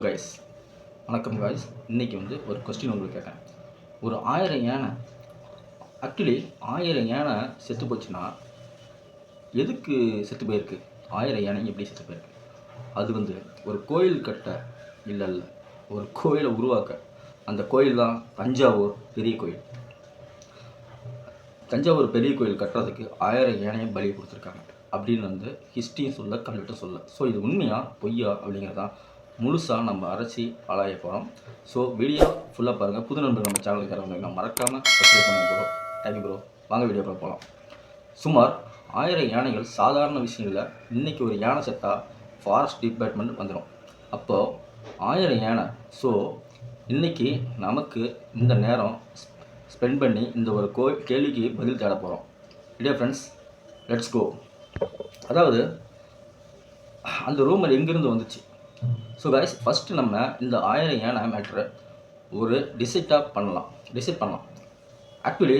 Guys வணக்கம் guys. இன்றைக்கி ஒரு கொஸ்டின் உங்களுக்கு கேட்குறேன். ஒரு 1000 யானை, ஆக்சுவலி 1000 யானை செத்து போச்சுன்னா எதுக்கு செத்து போயிருக்கு? 1000 யானை எப்படி செத்து போயிருக்கு? அது ஒரு கோயில் கட்ட இல்லை, ஒரு கோயிலை உருவாக்க. அந்த கோயில் தான் தஞ்சாவூர் பெரிய கோயில். தஞ்சாவூர் பெரிய கோயில் கட்டுறதுக்கு 1000 யானையை பலி கொடுத்துருக்காங்க அப்படின்னு ஹிஸ்ட்ரியும் சொல்ல, கல்வெட்டும் சொல்ல. ஸோ இது உண்மையா பொய்யா அப்படிங்கிறதான் முழுசாக நம்ம அரைச்சி ஆளாய போகிறோம். ஸோ வீடியோ ஃபுல்லாக பாருங்கள். புது நண்பர்கள் நம்ம சேனலுக்கு வந்தீங்கன்னா மறக்காமல் சப்ஸ்கிரைப் பண்ணுங்க ப்ரோ. Thank you bro. வாங்க வீடியோக்குள்ள போகலாம். சுமார் 1000 யானைகள் சாதாரண விஷயம் இல்லை. இன்றைக்கி ஒரு யானை செத்தா ஃபாரஸ்ட் டிபார்ட்மெண்ட் வந்துடும். அப்போது 1000 யானை. ஸோ இன்றைக்கி நமக்கு இந்த நேரம் ஸ்பெண்ட் பண்ணி இந்த ஒரு கேள்விக்கு பதில் தேட போகிறோம். இல்லையா ஃப்ரெண்ட்ஸ்? Let's go. அதாவது அந்த ரூமர் எங்கேருந்து வந்துச்சு? ஸோ கைஸ், ஃபஸ்ட்டு நம்ம இந்த 1000 யானை மேட்ரு ஒரு டிசைட் பண்ணலாம். ஆக்சுவலி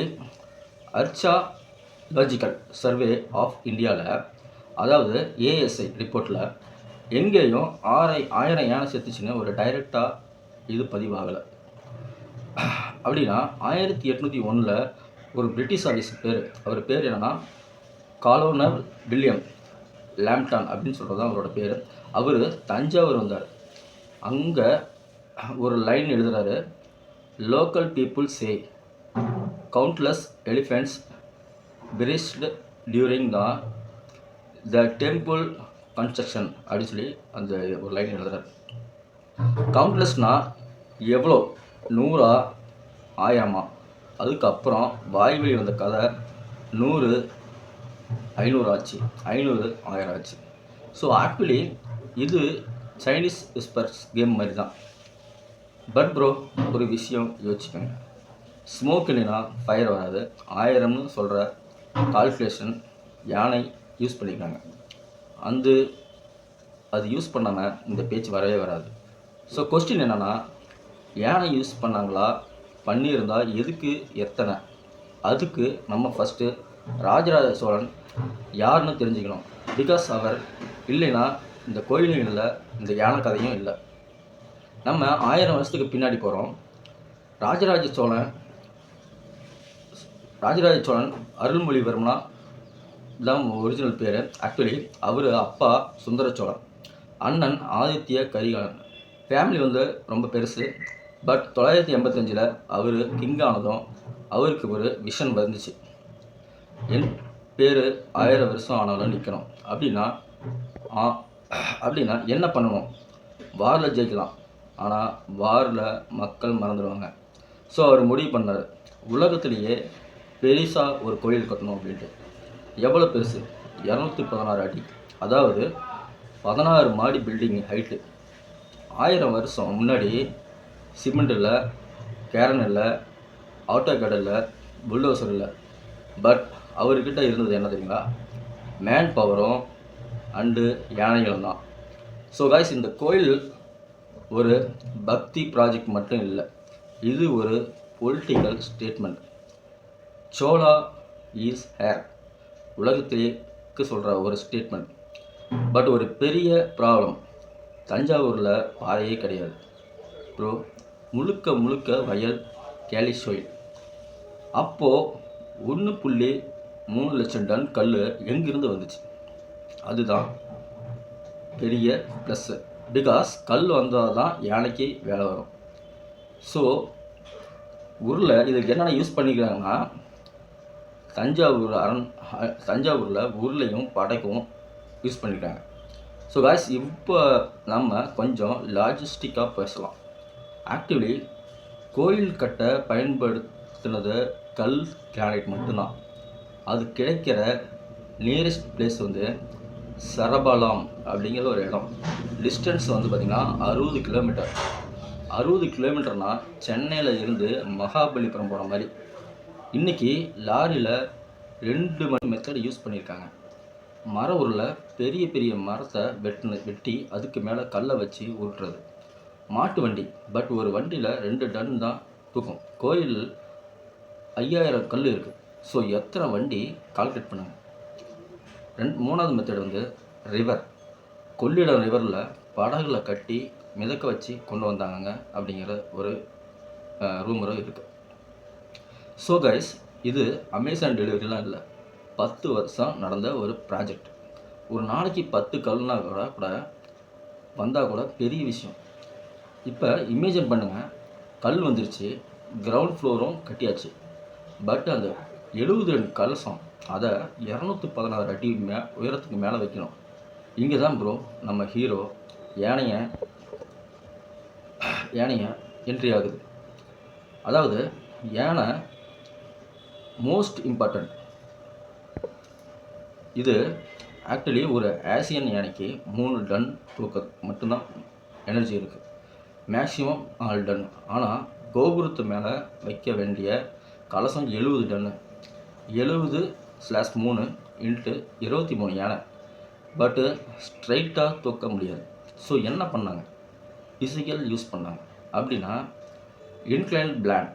ஆர்ச்சியாலஜிக்கல் சர்வே ஆஃப் இந்தியாவில், அதாவது ஏஎஸ்ஐ ரிப்போர்ட்டில் எங்கேயும் 1000 யானை செத்துச்சுன்னு ஒரு டைரெக்டாக இது பதிவாகலை. அப்படின்னா 1801 ஒரு பிரிட்டிஷ் ஆஃபீஸர் அவர் பேர் என்னென்னா காலோனர் வில்லியம் லாம்ப்டன் அப்படின்னு சொல்கிறது தான் அவரோட பேர். அவர் தஞ்சாவூர் வந்தார். அங்கே ஒரு லைன் எழுதுகிறாரு. Local people say countless elephants perished during the temple construction அப்படின்னு சொல்லி அந்த ஒரு லைன் எழுதுகிறார். கவுண்ட்லெஸ்னால் எவ்வளோ? 100 1000? அதுக்கப்புறம் வாய்வழி வந்த கதை 100 500 ஆச்சு, 500 1000 ஆச்சு. ஸோ ஆக்சுவலி இது சைனீஸ் விஸ்பர்ஸ் கேம் மாதிரி தான். பட் ப்ரோ, ஒரு விஷயம் யோசிச்சுக்கோங்க. ஸ்மோக் இல்லைன்னா ஃபயர் வராது. 1000ன்னு சொல்கிற கால்குலேஷன் யானை யூஸ் பண்ணிக்கிறாங்க. அது யூஸ் பண்ணாமல் இந்த பேச்சு வரவே வராது. ஸோ கொஸ்டின் என்னென்னா, யானை யூஸ் பண்ணாங்களா? பண்ணியிருந்தால் எதுக்கு எத்தனை? அதுக்கு நம்ம ஃபஸ்ட்டு ராஜராஜ சோழன் யாருன்னு தெரிஞ்சுக்கணும். பிகாஸ் அவர் இல்லைன்னா இந்த கோயிலும் இல்லை, இந்த யானை கதையும் இல்லை. நம்ம 1000 வருஷத்துக்கு பின்னாடி போகிறோம். ராஜராஜ சோழன் அருள்மொழிவர்மனா தான் ஒரிஜினல் பேர். ஆக்சுவலி அவர் அப்பா சுந்தர சோழன், அண்ணன் ஆதித்ய கரிகாலன். ஃபேமிலி ரொம்ப பெருசு. பட் 985 அவர் கிங் ஆனதும் அவருக்கு ஒரு விஷன் வந்துச்சு. என் பேர் 1000 வருஷம் ஆனாலும் நிற்கணும். அப்படின்னா என்ன பண்ணணும்? வாரில் ஜெயிக்கலாம், ஆனால் வாரில் மக்கள் மறந்துடுவாங்க. ஸோ அவர் முடிவு பண்ணார், உலகத்திலேயே பெருசாக ஒரு கோயில் கட்டணும் அப்படின்ட்டு. எவ்வளோ பெருசு? 216 அடி, அதாவது 16 மாடி பில்டிங் ஹைட்டு. 1000 வருஷம் முன்னாடி சிமெண்ட் இல்லை, கேரன் இல்லை, ஆட்டோகேட் இல்லை, புல்டோசர் இல்லை. பட் அவர்கிட்ட இருந்தது என்ன தெரியுங்களா? மேன் பவரும் அண்டு யானைகளும் தான். ஸோ கைஸ், இந்த கோயில் ஒரு பக்தி ப்ராஜெக்ட் மட்டும் இல்லை, இது ஒரு political statement. Chola is here உலகத்திலேக்கு சொல்கிற ஒரு ஸ்டேட்மெண்ட். பட் ஒரு பெரிய ப்ராப்ளம், தஞ்சாவூரில் பாறையே கிடையாது ப்ரோ. முழுக்க வயல், கேலி சோயில். அப்போது 1.3 லட்சம் டன் கல் எங்கிருந்து வந்துச்சு? அதுதான் பெரிய ப்ளஸ்ஸு. பிகாஸ் கல் வந்தால் தான் யானைக்கு வேலை வரும். ஸோ இதுக்கு என்னென்ன யூஸ் பண்ணிக்கிறாங்கன்னா, தஞ்சாவூரில் உருளையும் படைக்கும் யூஸ் பண்ணிக்கிறாங்க. ஸோ காய்ஸ், இப்போ நம்ம கொஞ்சம் லாஜிஸ்டிக்காக பேசலாம். ஆக்சுவலி கோயில் கட்ட பயன்படுத்தினது கல், கிரானைட் மட்டும்தான். அது கிடைக்கிற நியரஸ்ட் பிளேஸ் சரபலாம் அப்படிங்கிற ஒரு இடம். டிஸ்டன்ஸ் பார்த்திங்கன்னா 60 கிலோமீட்டர். 60 கிலோமீட்டர்னால் சென்னையில் இருந்து மகாபலிபுரம் போகிற மாதிரி. இன்றைக்கி லாரியில் 2 மணி மெத்தட் யூஸ் பண்ணியிருக்காங்க. மர உருளை, பெரிய மரத்தை வெட்டி அதுக்கு மேலே கல்லை வச்சு உருட்டுறது. மாட்டு வண்டி, பட் ஒரு வண்டியில் 2 டன் தான் தூக்கும். கோயில் 5000 கல் இருக்குது. ஸோ எத்தனை வண்டி கால்குலேட் பண்ணுங்க. மூணாவது மெத்தட் ரிவர். கொள்ளிடம் ரிவரில் படகுல கட்டி மிதக்க வச்சு கொண்டு வந்தாங்க அப்படிங்கிற ஒரு ரூமரும் இருக்குது. ஸோ கைஸ், இது அமேசான் டெலிவரிலாம் இல்லை, 10 வருஷம் நடந்த ஒரு ப்ராஜெக்ட். ஒரு நாளைக்கு 10 கல்னா கூட வந்தால் கூட பெரிய விஷயம். இப்போ இமேஜின் பண்ணுங்கள், கல் வந்துருச்சு, கிரவுண்ட் ஃப்ளோரும் கட்டியாச்சு. பட் அந்த 70 அடி கலசம் அதை 216 அடி உயரத்துக்கு மேலே வைக்கணும். இங்கே தான் ப்ரோ நம்ம ஹீரோ யானையை என்ட்ரி ஆகுது. அதாவது யானை மோஸ்ட் இம்பார்ட்டண்ட். இது ஆக்சுவலி ஒரு ஆசியன் யானைக்கு 3 டன் தூக்க மட்டும்தான் எனர்ஜி இருக்குது, மேக்ஸிமம் 4 டன். ஆனால் கோபுரத்து மேலே வைக்க வேண்டிய கலசம் 70 டன்னு, 70/3 இன்ட்டு 23 யானை. பட்டு ஸ்ட்ரைட்டாக தூக்க முடியாது. ஸோ என்ன பண்ணாங்க, ஃபிசிக்கல் யூஸ் பண்ணாங்க. அப்படின்னா இன்க்ளைன் பிளான்,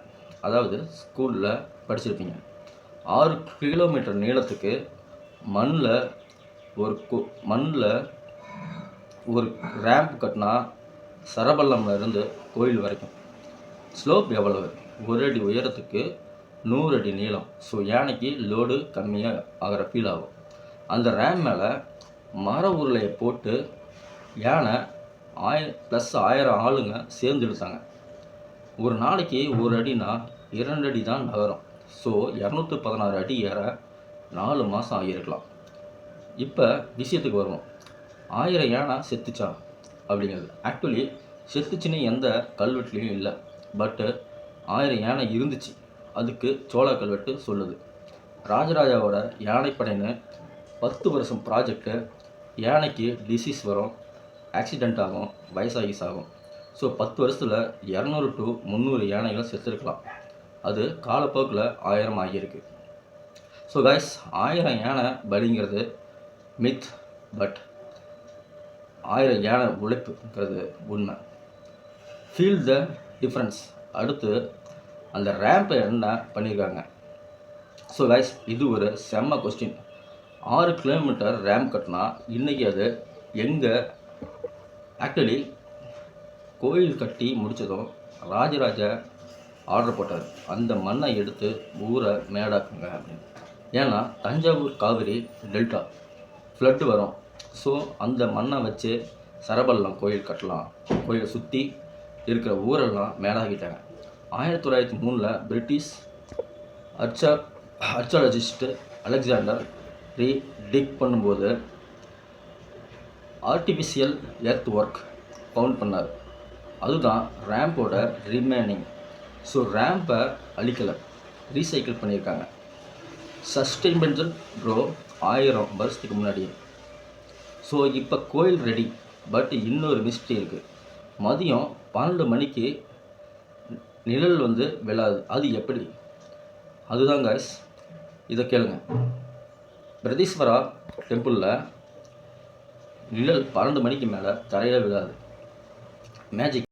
அதாவது ஸ்கூலில் படிச்சிருப்பீங்க, 6 கிலோமீட்டர் நீளத்துக்கு மண்ணில் ஒரு ரேம்ப் கட்டினா சரபல்லம்ல இருந்து கோயில் வரைக்கும். ஸ்லோப் எவ்வளவு, 1 அடி உயரத்துக்கு 100 அடி நீளம். ஸோ யானைக்கு லோடு கம்மியாக ஆகிற ஃபீல் ஆகும். அந்த ரேம் மேலே மர உருளையை போட்டு யானை +1000 ஆளுங்க சேர்ந்து இழுத்தாங்க. ஒரு நாளைக்கு 1 அடினா 2 அடி தான் நகரும். ஸோ 216 அடி ஏற 4 மாதம் ஆகியிருக்கலாம். இப்போ விஷயத்துக்கு வருவோம். 1000 யானை செத்துச்சா அப்படிங்கிறது ஆக்சுவலி செத்துச்சுன்னு எந்த கல்வெட்டுலேயும் இல்லை. பட்டு 1000 யானை இருந்துச்சு, அதுக்கு சோழ கல்வெட்டு சொல்லுது. ராஜராஜாவோட யானைப்படைன்னு 10 வருஷம் ப்ராஜெக்டு. யானைக்கு டிசீஸ் வரும், ஆக்சிடெண்ட் ஆகும், வயசாகி சாகும். ஸோ 10 வருஷத்தில் 200 to 300 யானைகள் செத்துருக்கலாம். அது காலப்போக்கில் 1000 ஆகியிருக்கு. ஸோ கைஸ், 1000 யானை பலிங்கிறது மித், பட் 1000 யானை உழைப்புங்கிறது உண்மை. Feel the difference. அடுத்து அந்த ரேம்பை என்ன பண்ணியிருக்காங்க. ஸோ கைஸ், இது ஒரு செம்ம கொஸ்டின். 6 கிலோமீட்டர் ரேம்ப் கட்டினா இன்றைக்கி அது எங்கே? ஆக்சுவலி கோயில் கட்டி முடித்ததும் ராஜராஜா ஆர்டர் போட்டார், அந்த மண்ணை எடுத்து ஊரை மேடாக்குங்க அப்படின்னு. ஏன்னா தஞ்சாவூர் காவிரி டெல்டா ஃப்ளட்டு வரும். ஸோ அந்த மண்ணை வச்சு சரபல்லம் கோயில் கட்டலாம், கோயிலை சுற்றி இருக்கிற ஊரெல்லாம் மேடாகிட்டாங்க. 1903 பிரிட்டிஷ் ஆர்ச்சாலஜிஸ்ட்டு அலெக்சாண்டர் டிக் பண்ணும்போது ஆர்டிஃபிஷியல் எர்த் ஒர்க் ஃபவுண்ட் பண்ணார். அதுதான் ரேம்போட ரிமைனிங். ஸோ ரேம்பை அழிக்கலை, ரீசைக்கிள் பண்ணியிருக்காங்க. சஸ்டைனபிள் ப்ரோ 1000 வருஷத்துக்கு முன்னாடியே. ஸோ இப்போ கோயில் ரெடி. பட் இன்னொரு மிஸ்ட்ரி இருக்குது. மதியம் 12 மணிக்கு நிழல் விழாது. அது எப்படி? அதுதான் கைஸ், இதை கேளுங்க. பிரதீஸ்வரா டெம்பிளில் நிழல் 12 மணிக்கு மேலே தரையில் விழாது. மேஜிக்.